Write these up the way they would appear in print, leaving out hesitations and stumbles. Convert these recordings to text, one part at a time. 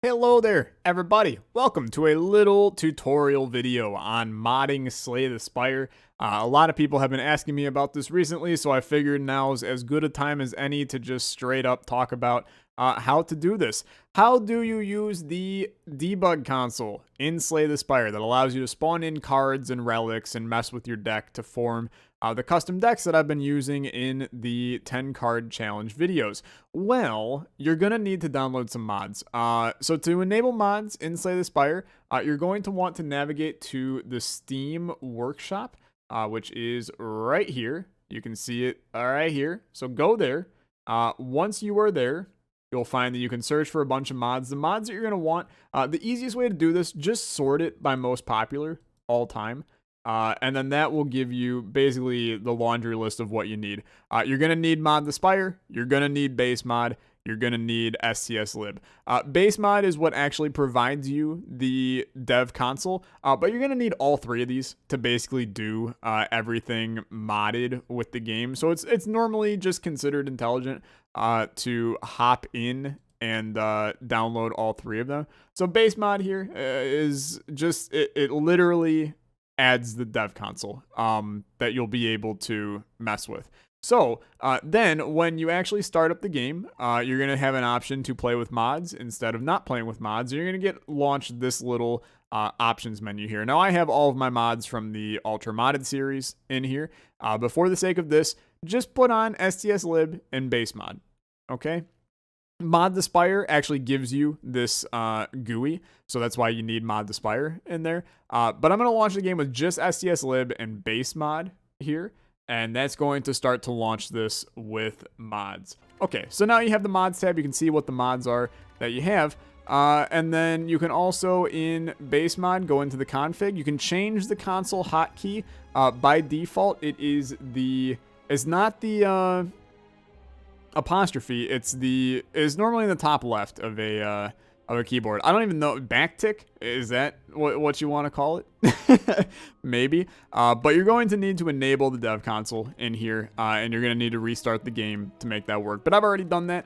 Hello there, everybody. Welcome to a little tutorial video on modding Slay the Spire. A lot of people have been asking me about this recently, so I figured now's as good a time as any to just straight up talk about how to do this. How do you use the debug console in Slay the Spire that allows you to spawn in cards and relics and mess with your deck to form the custom decks that I've been using in the 10 card challenge videos? Well, you're going to need to download some mods. So to enable mods in Slay the Spire, you're going to want to navigate to the Steam Workshop, which is right here. You can see it right here. So go there. Once you are there, you'll find that you can search for a bunch of mods. The mods that you're going to want, the easiest way to do this, just sort it by most popular all time. And then that will give you basically the laundry list of what you need. You're going to need Mod the Spire. You're going to need base mod. You're going to need STS Lib. Base mod is what actually provides you the dev console, but you're going to need all three of these to basically do everything modded with the game. So it's normally just considered intelligent to hop in and download all three of them. So base mod here is just, it literally adds the dev console that you'll be able to mess with. So then when you actually start up the game, you're going to have an option to play with mods instead of not playing with mods. You're going to get launched this little options menu here. Now I have all of my mods from the Ultra Modded series in here. But for the sake of this, just put on STS Lib and base mod. Okay. Mod the Spire actually gives you this GUI, so that's why you need Mod the Spire in there. But I'm going to launch the game with just STS Lib and base mod here, and that's going to start to launch this with mods. Okay, so now you have the mods tab. You can see what the mods are that you have. And then you can also, in base mod, go into the config. You can change the console hotkey. By default, it's not the apostrophe, is normally in the top left of a keyboard. I don't even know. Backtick, is that what you want to call it? Maybe. But you're going to need to enable the dev console in here, and you're going to need to restart the game to make that work. But I've already done that,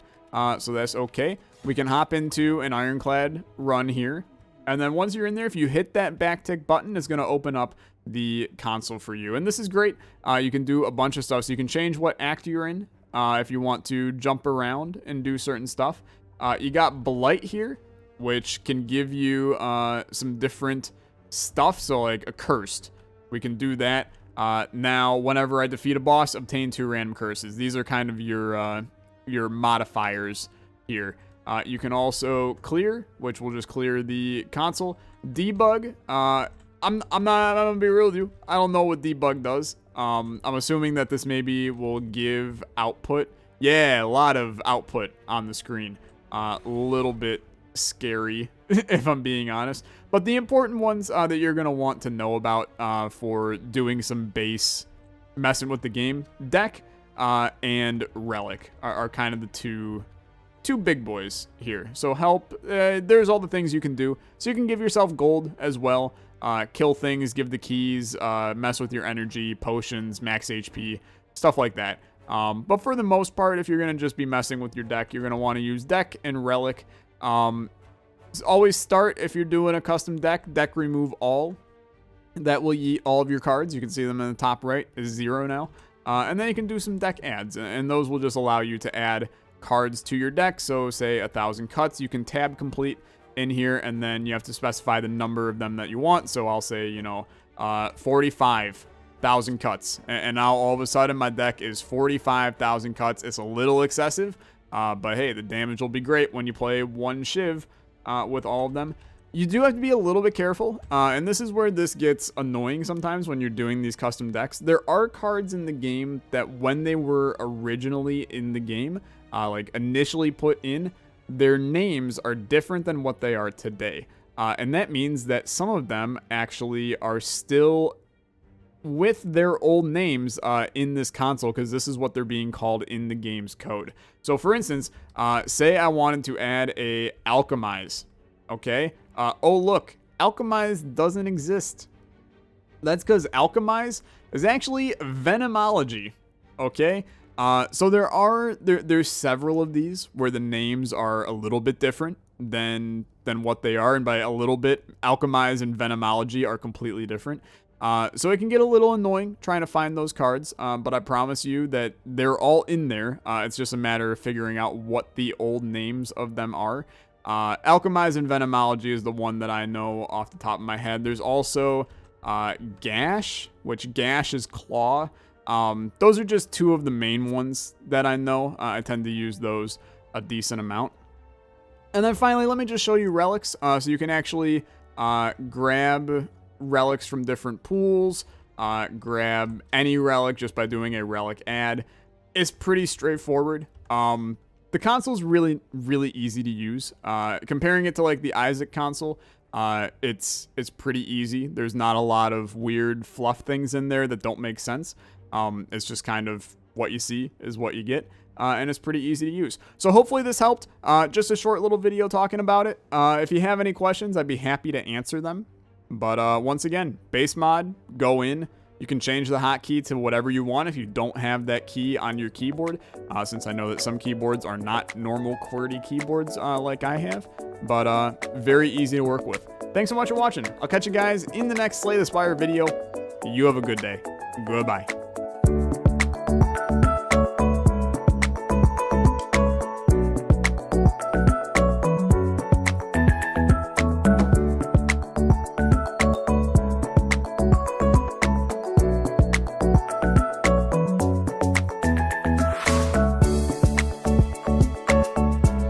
so that's okay. We can hop into an ironclad run here, and then once you're in there, if you hit that backtick button, it's going to open up the console for you. And this is great. You can do a bunch of stuff. So you can change what act you're in. If you want to jump around and do certain stuff. You got Blight here, which can give you some different stuff. So like a cursed, we can do that. Now, whenever I defeat a boss, obtain 2 random curses. These are kind of your modifiers here. You can also clear, which will just clear the console. Debug, I'm gonna be real with you. I don't know what debug does. I'm assuming that this maybe will give output. Yeah, a lot of output on the screen. A little bit scary, if I'm being honest. But the important ones that you're going to want to know about for doing some base messing with the game, deck and relic are kind of the two big boys here. So help, there's all the things you can do. So you can give yourself gold as well. Kill things, give the keys, mess with your energy, potions, max HP, stuff like that. But for the most part, if you're going to just be messing with your deck, you're going to want to use deck and relic. Always start, if you're doing a custom deck remove all. That will yeet all of your cards. You can see them in the top right is 0 now. And then you can do some deck adds, and those will just allow you to add cards to your deck. So say 1,000 cuts, you can tab complete in here, and then you have to specify the number of them that you want. So I'll say, 45,000 cuts, and now all of a sudden my deck is 45,000 cuts. It's a little excessive, but hey, the damage will be great when you play one Shiv with all of them. You do have to be a little bit careful, and this is where this gets annoying sometimes when you're doing these custom decks. There are cards in the game that when they were originally in the game, like initially put in, their names are different than what they are today. And that means that some of them actually are still with their old names in this console, because this is what they're being called in the game's code. So for instance, say I wanted to add a Alchemize. Okay. Oh, look, Alchemize doesn't exist. That's because Alchemize is actually Venomology. Okay. So there's several of these where the names are a little bit different. than what they are, and by a little bit, Alchemize and Venomology are completely different. So it can get a little annoying trying to find those cards, but I promise you that they're all in there. It's just a matter of figuring out what the old names of them are. Alchemize and Venomology is the one that I know off the top of my head. There's also Gash, which Gash is Claw. Those are just two of the main ones that I know. I tend to use those a decent amount. And then finally, let me just show you relics. So you can actually grab relics from different pools, grab any relic just by doing a relic add. It's pretty straightforward. The console's really easy to use. Comparing it to like the Isaac console, it's pretty easy. There's not a lot of weird fluff things in there that don't make sense. It's just kind of what you see is what you get. And it's pretty easy to use. So hopefully this helped. Just a short little video talking about it. If you have any questions, I'd be happy to answer them. But once again, base mod, go in. You can change the hotkey to whatever you want if you don't have that key on your keyboard, since I know that some keyboards are not normal QWERTY keyboards like I have. But very easy to work with. Thanks so much for watching. I'll catch you guys in the next Slay the Spire video. You have a good day. Goodbye.